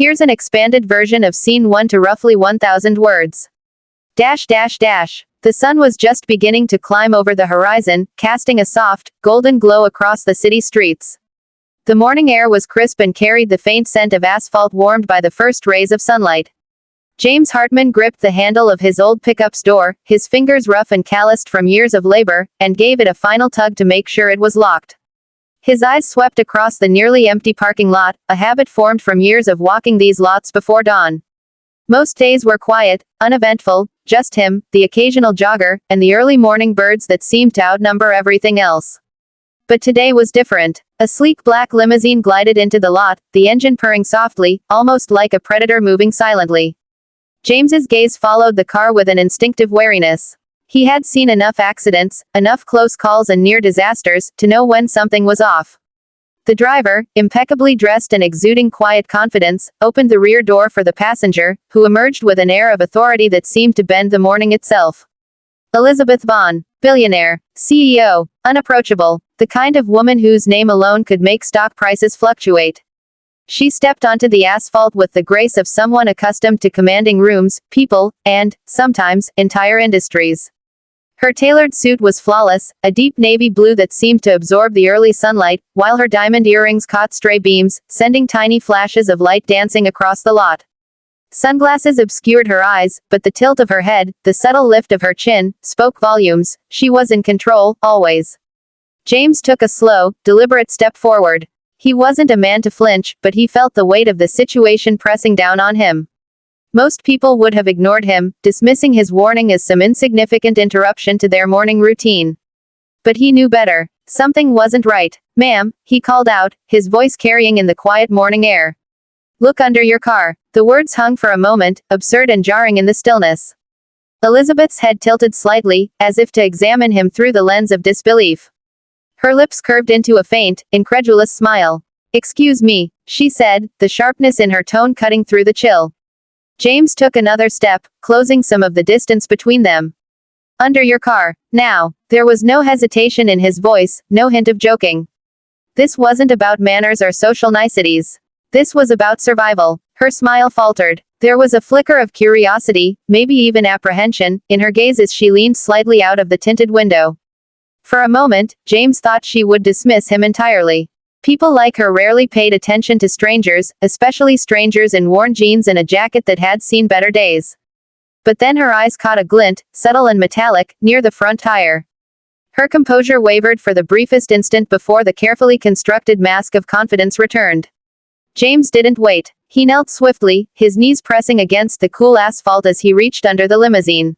Here's an expanded version of scene 1 to roughly 1,000 words. Dash dash dash. The sun was just beginning to climb over the horizon, casting a soft, golden glow across the city streets. The morning air was crisp and carried the faint scent of asphalt warmed by the first rays of sunlight. James Hartman gripped the handle of his old pickup's door, his fingers rough and calloused from years of labor, and gave it a final tug to make sure it was locked. His eyes swept across the nearly empty parking lot, a habit formed from years of walking these lots before dawn. Most days were quiet, uneventful, just him, the occasional jogger, and the early morning birds that seemed to outnumber everything else. But today was different. A sleek black limousine glided into the lot, the engine purring softly, almost like a predator moving silently. James's gaze followed the car with an instinctive wariness. He had seen enough accidents, enough close calls and near disasters, to know when something was off. The driver, impeccably dressed and exuding quiet confidence, opened the rear door for the passenger, who emerged with an air of authority that seemed to bend the morning itself. Elizabeth Vaughn, billionaire, CEO, unapproachable, the kind of woman whose name alone could make stock prices fluctuate. She stepped onto the asphalt with the grace of someone accustomed to commanding rooms, people, and, sometimes, entire industries. Her tailored suit was flawless, a deep navy blue that seemed to absorb the early sunlight, while her diamond earrings caught stray beams, sending tiny flashes of light dancing across the lot. Sunglasses obscured her eyes, but the tilt of her head, the subtle lift of her chin, spoke volumes. She was in control, always. James took a slow, deliberate step forward. He wasn't a man to flinch, but he felt the weight of the situation pressing down on him. Most people would have ignored him, dismissing his warning as some insignificant interruption to their morning routine. But he knew better. Something wasn't right. "Ma'am," he called out, his voice carrying in the quiet morning air. "Look under your car." The words hung for a moment, absurd and jarring in the stillness. Elizabeth's head tilted slightly, as if to examine him through the lens of disbelief. Her lips curved into a faint, incredulous smile. "Excuse me," she said, the sharpness in her tone cutting through the chill. James took another step, closing some of the distance between them. "Under your car, now." There was no hesitation in his voice, no hint of joking. This wasn't about manners or social niceties. This was about survival. Her smile faltered. There was a flicker of curiosity, maybe even apprehension, in her gaze as she leaned slightly out of the tinted window. For a moment, James thought she would dismiss him entirely. People like her rarely paid attention to strangers, especially strangers in worn jeans and a jacket that had seen better days. But then her eyes caught a glint, subtle and metallic, near the front tire. Her composure wavered for the briefest instant before the carefully constructed mask of confidence returned. James didn't wait. He knelt swiftly, his knees pressing against the cool asphalt as he reached under the limousine.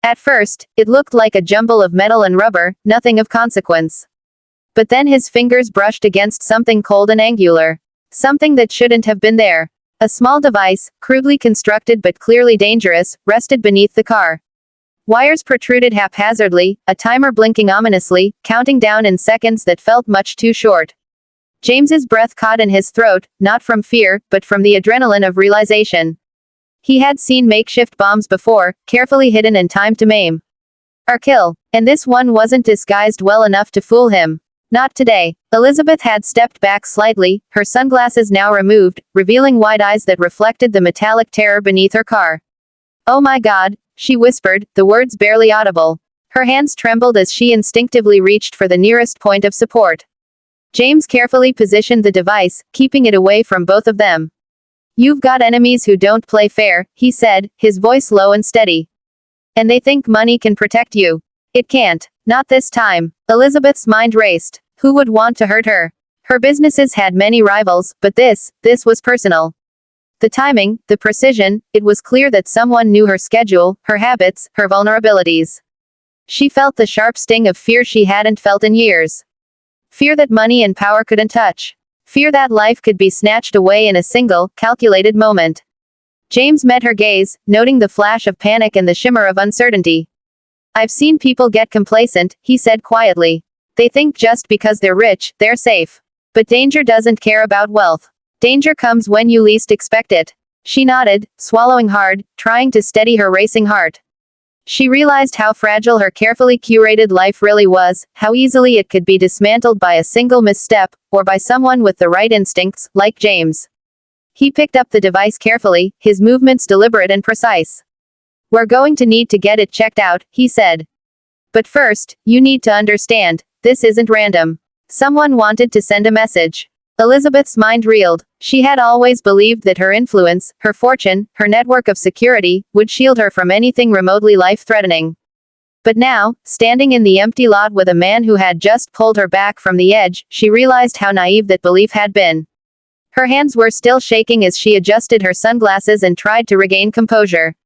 At first, it looked like a jumble of metal and rubber, nothing of consequence. But then his fingers brushed against something cold and angular. Something that shouldn't have been there. A small device, crudely constructed but clearly dangerous, rested beneath the car. Wires protruded haphazardly, a timer blinking ominously, counting down in seconds that felt much too short. James's breath caught in his throat, not from fear, but from the adrenaline of realization. He had seen makeshift bombs before, carefully hidden and timed to maim or kill. And this one wasn't disguised well enough to fool him. Not today. Elizabeth had stepped back slightly, her sunglasses now removed, revealing wide eyes that reflected the metallic terror beneath her car. "Oh my God," she whispered, the words barely audible. Her hands trembled as she instinctively reached for the nearest point of support. James carefully positioned the device, keeping it away from both of them. "You've got enemies who don't play fair," he said, his voice low and steady. "And they think money can protect you. It can't. Not this time." Elizabeth's mind raced. Who would want to hurt her? Her businesses had many rivals, but this was personal. The timing, the precision, it was clear that someone knew her schedule, her habits, her vulnerabilities. She felt the sharp sting of fear she hadn't felt in years. Fear that money and power couldn't touch. Fear that life could be snatched away in a single, calculated moment. James met her gaze, noting the flash of panic and the shimmer of uncertainty. "I've seen people get complacent," he said quietly. "They think just because they're rich, they're safe. But danger doesn't care about wealth. Danger comes when you least expect it." She nodded, swallowing hard, trying to steady her racing heart. She realized how fragile her carefully curated life really was, how easily it could be dismantled by a single misstep, or by someone with the right instincts, like James. He picked up the device carefully, his movements deliberate and precise. "We're going to need to get it checked out," he said. "But first, you need to understand, this isn't random. Someone wanted to send a message." Elizabeth's mind reeled. She had always believed that her influence, her fortune, her network of security, would shield her from anything remotely life-threatening. But now, standing in the empty lot with a man who had just pulled her back from the edge, she realized how naive that belief had been. Her hands were still shaking as she adjusted her sunglasses and tried to regain composure.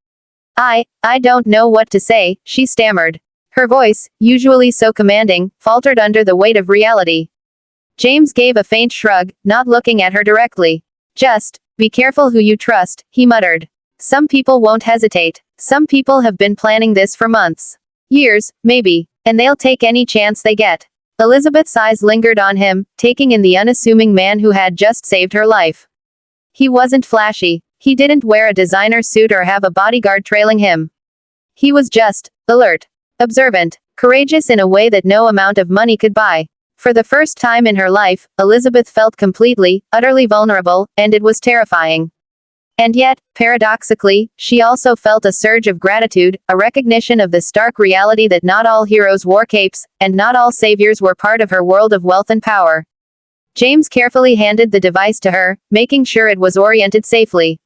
I don't know what to say," she stammered. Her voice, usually so commanding, faltered under the weight of reality. James gave a faint shrug, not looking at her directly. "Just, be careful who you trust," he muttered. "Some people won't hesitate. Some people have been planning this for months. Years, maybe. And they'll take any chance they get." Elizabeth's eyes lingered on him, taking in the unassuming man who had just saved her life. He wasn't flashy. He didn't wear a designer suit or have a bodyguard trailing him. He was just alert, observant, courageous in a way that no amount of money could buy. For the first time in her life, Elizabeth felt completely, utterly vulnerable, and it was terrifying. And yet, paradoxically, she also felt a surge of gratitude, a recognition of the stark reality that not all heroes wore capes, and not all saviors were part of her world of wealth and power. James carefully handed the device to her, making sure it was oriented safely.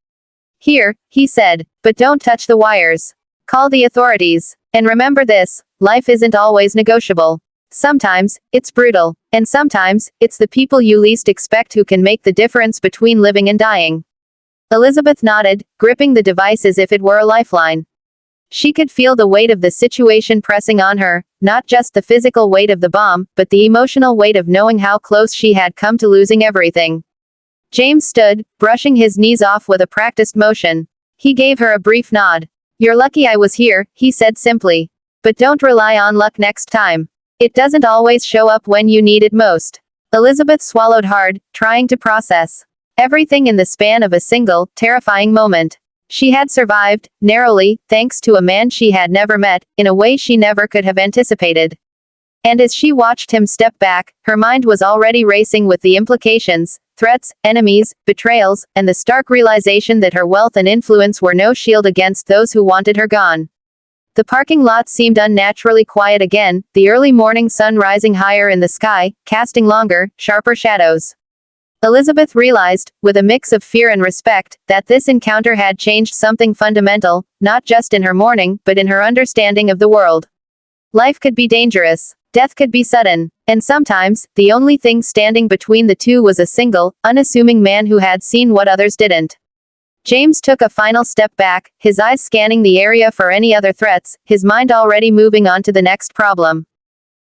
"Here," he said, "but don't touch the wires. Call the authorities. And remember this, life isn't always negotiable. Sometimes, it's brutal. And sometimes, it's the people you least expect who can make the difference between living and dying." Elizabeth nodded, gripping the device as if it were a lifeline. She could feel the weight of the situation pressing on her, not just the physical weight of the bomb, but the emotional weight of knowing how close she had come to losing everything. James stood, brushing his knees off with a practiced motion. He gave her a brief nod. "You're lucky I was here," he said simply. "But don't rely on luck next time. It doesn't always show up when you need it most." Elizabeth swallowed hard, trying to process everything in the span of a single, terrifying moment. She had survived, narrowly, thanks to a man she had never met, in a way she never could have anticipated. And as she watched him step back, her mind was already racing with the implications, threats, enemies, betrayals, and the stark realization that her wealth and influence were no shield against those who wanted her gone. The parking lot seemed unnaturally quiet again, the early morning sun rising higher in the sky, casting longer, sharper shadows. Elizabeth realized, with a mix of fear and respect, that this encounter had changed something fundamental, not just in her mourning, but in her understanding of the world. Life could be dangerous. Death could be sudden. And sometimes, the only thing standing between the two was a single, unassuming man who had seen what others didn't. James took a final step back, his eyes scanning the area for any other threats, his mind already moving on to the next problem.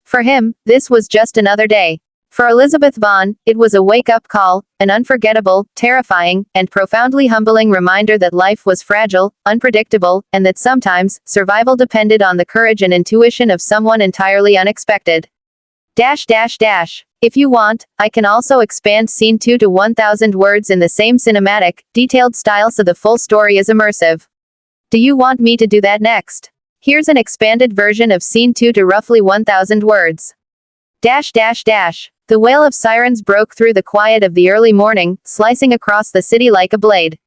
For him, this was just another day. For Elizabeth Vaughn, it was a wake-up call, an unforgettable, terrifying, and profoundly humbling reminder that life was fragile, unpredictable, and that sometimes, survival depended on the courage and intuition of someone entirely unexpected. If you want, I can also expand scene 2 to 1,000 words in the same cinematic, detailed style so the full story is immersive. Do you want me to do that next? Here's an expanded version of scene 2 to roughly 1,000 words. The wail of sirens broke through the quiet of the early morning, slicing across the city like a blade.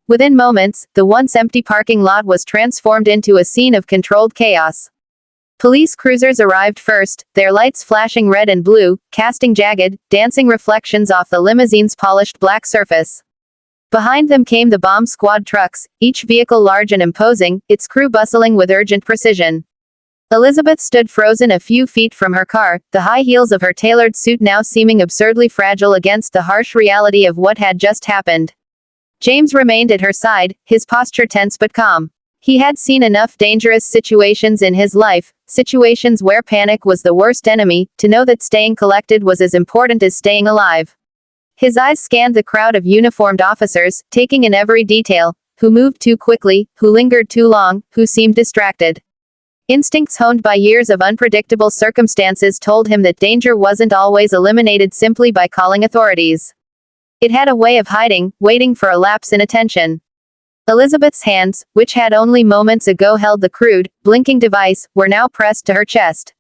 Within moments, the once empty parking lot was transformed into a scene of controlled chaos. Police cruisers arrived first, their lights flashing red and blue, casting jagged, dancing reflections off the limousine's polished black surface. Behind them came the bomb squad trucks, each vehicle large and imposing, its crew bustling with urgent precision. Elizabeth stood frozen a few feet from her car, the high heels of her tailored suit now seeming absurdly fragile against the harsh reality of what had just happened. James remained at her side, his posture tense but calm. He had seen enough dangerous situations in his life, situations where panic was the worst enemy, to know that staying collected was as important as staying alive. His eyes scanned the crowd of uniformed officers, taking in every detail, who moved too quickly, who lingered too long, who seemed distracted. Instincts honed by years of unpredictable circumstances told him that danger wasn't always eliminated simply by calling authorities. It had a way of hiding, waiting for a lapse in attention. Elizabeth's hands, which had only moments ago held the crude, blinking device, were now pressed to her chest.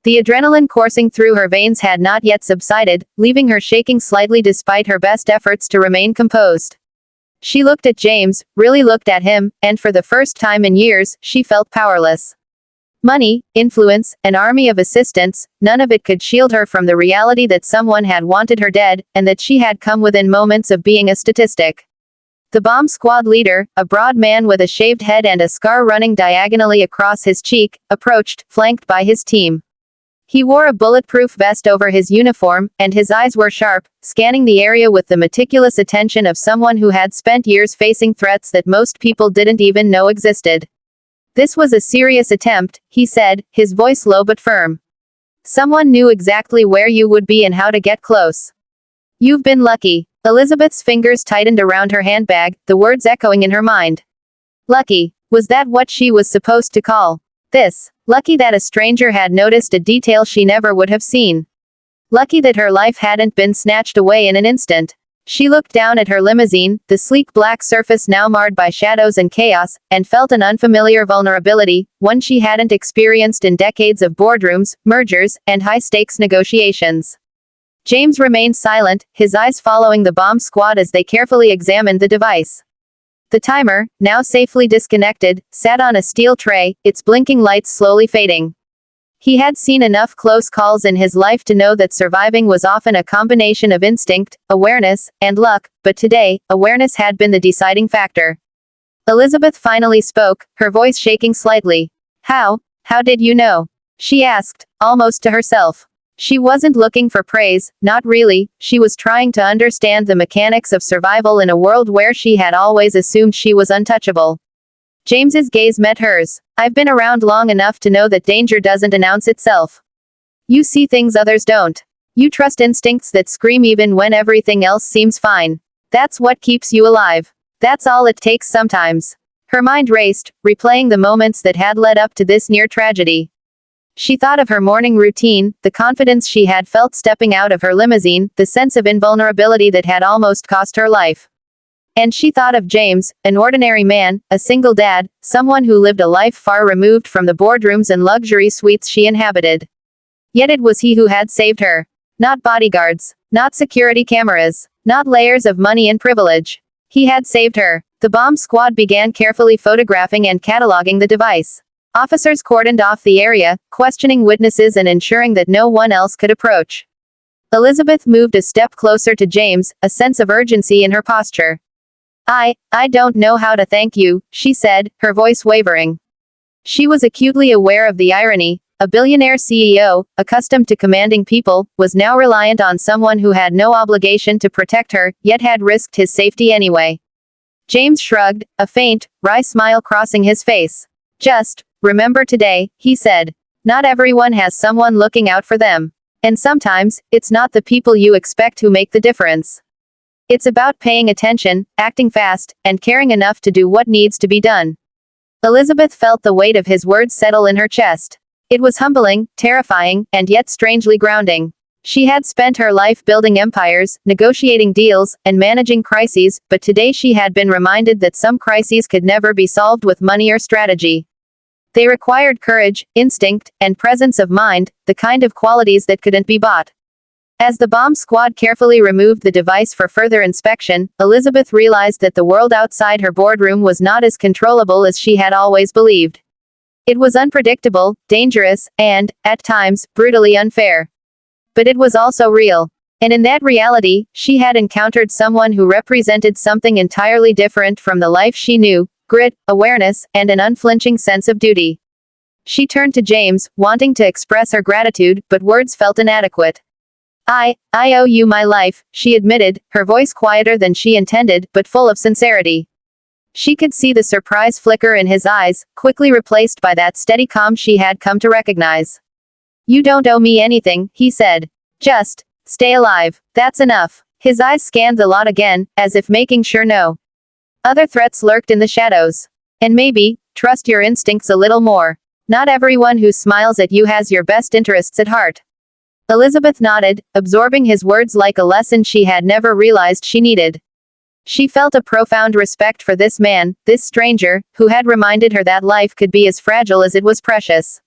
The adrenaline coursing through her veins had not yet subsided, leaving her shaking slightly despite her best efforts to remain composed. She looked at James, really looked at him, and for the first time in years, she felt powerless. Money, influence, an army of assistants, none of it could shield her from the reality that someone had wanted her dead, and that she had come within moments of being a statistic. The bomb squad leader, a broad man with a shaved head and a scar running diagonally across his cheek, approached, flanked by his team. He wore a bulletproof vest over his uniform, and his eyes were sharp, scanning the area with the meticulous attention of someone who had spent years facing threats that most people didn't even know existed. "This was a serious attempt," he said, his voice low but firm. "Someone knew exactly where you would be and how to get close. You've been lucky." Elizabeth's fingers tightened around her handbag, the words echoing in her mind. Lucky. Was that what she was supposed to call this? Lucky that a stranger had noticed a detail she never would have seen. Lucky that her life hadn't been snatched away in an instant. She looked down at her limousine, the sleek black surface now marred by shadows and chaos, and felt an unfamiliar vulnerability, one she hadn't experienced in decades of boardrooms, mergers, and high-stakes negotiations. James remained silent, his eyes following the bomb squad as they carefully examined the device. The timer, now safely disconnected, sat on a steel tray, its blinking lights slowly fading. He had seen enough close calls in his life to know that surviving was often a combination of instinct, awareness, and luck, but today, awareness had been the deciding factor. Elizabeth finally spoke, her voice shaking slightly. How did you know?" she asked, almost to herself. She wasn't looking for praise, not really, she was trying to understand the mechanics of survival in a world where she had always assumed she was untouchable. James's gaze met hers. "I've been around long enough to know that danger doesn't announce itself. You see things others don't. You trust instincts that scream even when everything else seems fine. That's what keeps you alive. That's all it takes sometimes." Her mind raced, replaying the moments that had led up to this near tragedy. She thought of her morning routine, the confidence she had felt stepping out of her limousine, the sense of invulnerability that had almost cost her life. And she thought of James, an ordinary man, a single dad, someone who lived a life far removed from the boardrooms and luxury suites she inhabited. Yet it was he who had saved her. Not bodyguards. Not security cameras. Not layers of money and privilege. He had saved her. The bomb squad began carefully photographing and cataloging the device. Officers cordoned off the area, questioning witnesses and ensuring that no one else could approach. Elizabeth moved a step closer to James, a sense of urgency in her posture. I don't know how to thank you," she said, her voice wavering. She was acutely aware of the irony. A billionaire CEO, accustomed to commanding people, was now reliant on someone who had no obligation to protect her, yet had risked his safety anyway. James shrugged, a faint, wry smile crossing his face. "Just remember today," he said. "Not everyone has someone looking out for them. And sometimes, it's not the people you expect who make the difference. It's about paying attention, acting fast, and caring enough to do what needs to be done." Elizabeth felt the weight of his words settle in her chest. It was humbling, terrifying, and yet strangely grounding. She had spent her life building empires, negotiating deals, and managing crises, but today she had been reminded that some crises could never be solved with money or strategy. They required courage, instinct, and presence of mind, the kind of qualities that couldn't be bought. As the bomb squad carefully removed the device for further inspection, Elizabeth realized that the world outside her boardroom was not as controllable as she had always believed. It was unpredictable, dangerous, and, at times, brutally unfair. But it was also real. And in that reality, she had encountered someone who represented something entirely different from the life she knew: grit, awareness, and an unflinching sense of duty. She turned to James, wanting to express her gratitude, but words felt inadequate. I owe you my life," she admitted, her voice quieter than she intended, but full of sincerity. She could see the surprise flicker in his eyes, quickly replaced by that steady calm she had come to recognize. "You don't owe me anything," he said. "Just stay alive. That's enough." His eyes scanned the lot again, as if making sure no other threats lurked in the shadows. "And maybe, trust your instincts a little more. Not everyone who smiles at you has your best interests at heart." Elizabeth nodded, absorbing his words like a lesson she had never realized she needed. She felt a profound respect for this man, this stranger, who had reminded her that life could be as fragile as it was precious.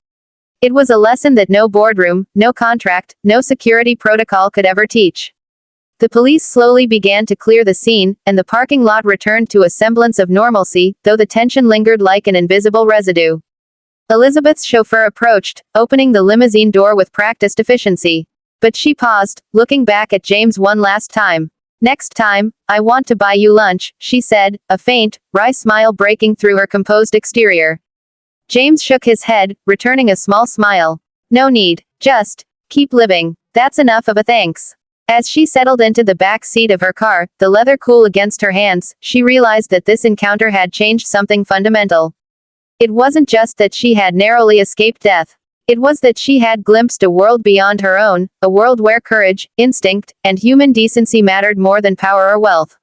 It was a lesson that no boardroom, no contract, no security protocol could ever teach. The police slowly began to clear the scene, and the parking lot returned to a semblance of normalcy, though the tension lingered like an invisible residue. Elizabeth's chauffeur approached, opening the limousine door with practiced efficiency. But she paused, looking back at James one last time. "Next time, I want to buy you lunch," she said, a faint, wry smile breaking through her composed exterior. James shook his head, returning a small smile. "No need. Just keep living. That's enough of a thanks." As she settled into the back seat of her car, the leather cool against her hands, she realized that this encounter had changed something fundamental. It wasn't just that she had narrowly escaped death. It was that she had glimpsed a world beyond her own, a world where courage, instinct, and human decency mattered more than power or wealth.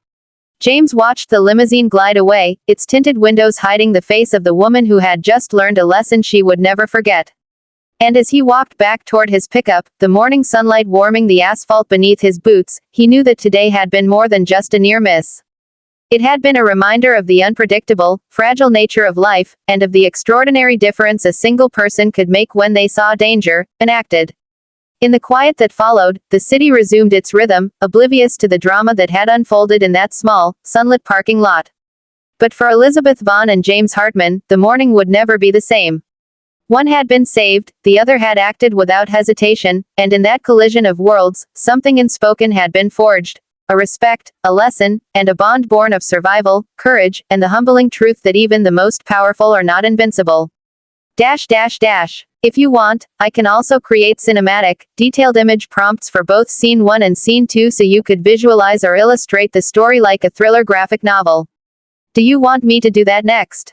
James watched the limousine glide away, its tinted windows hiding the face of the woman who had just learned a lesson she would never forget. And as he walked back toward his pickup, the morning sunlight warming the asphalt beneath his boots, he knew that today had been more than just a near miss. It had been a reminder of the unpredictable, fragile nature of life, and of the extraordinary difference a single person could make when they saw danger, and acted. In the quiet that followed, the city resumed its rhythm, oblivious to the drama that had unfolded in that small, sunlit parking lot. But for Elizabeth Vaughn and James Hartman, the morning would never be the same. One had been saved, the other had acted without hesitation, and in that collision of worlds, something unspoken had been forged. A respect, a lesson, and a bond born of survival, courage, and the humbling truth that even the most powerful are not invincible. If you want, I can also create cinematic, detailed image prompts for both Scene 1 and Scene 2 so you could visualize or illustrate the story like a thriller graphic novel. Do you want me to do that next?